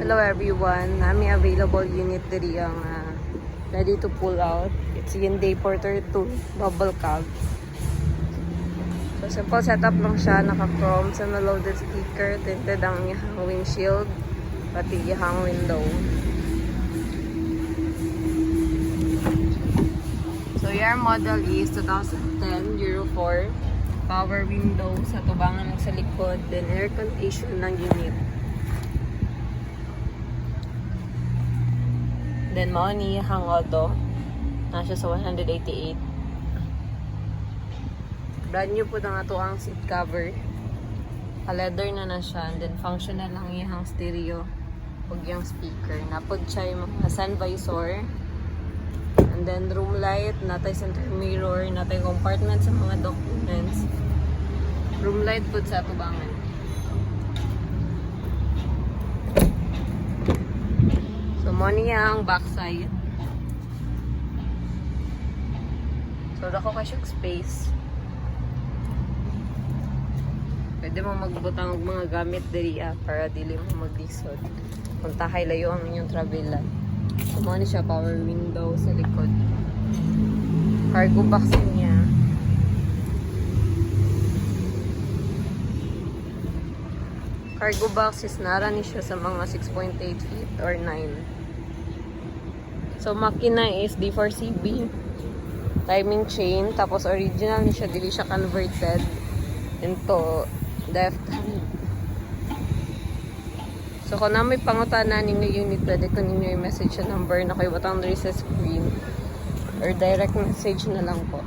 Hello everyone, nami available unit diri ang ready to pull out. It's Hyundai Porter 2 double cab. So simple setup lang siya, naka-chrome sa loaded sticker, tinted ang iyang windshield, pati iyang window. So your model is 2010 Euro 4. Power window sa tubangan sa likod, then air condition ng unit. Then mao ni hang auto. Nasa sa 188. Brand new po na ito ang seat cover. Leather na siya, and then functional lang yung stereo ug yung speaker. Napod siya yung mga sun visor. And then room light, natay center mirror, natay compartment sa mga documents. Room light po sa tubangan. So mo niya ang backside. So dako ka siyang space. Pwede mo magbutang og mga gamit diri para dili mo maglisod. Kung tahay layo ang inyong travel. So, mo siya power window sa likod. Cargo box niya. Cargo box is nara ni siya sa mga 6.8 feet or 9. So, makina is D4CB. Timing chain. Tapos, original ni siya. Dili siya converted into left hand. So, kung na may pangutana ninyo unit, pwede ko ninyo i-message sa number na kayo batang sa screen or direct message na lang po.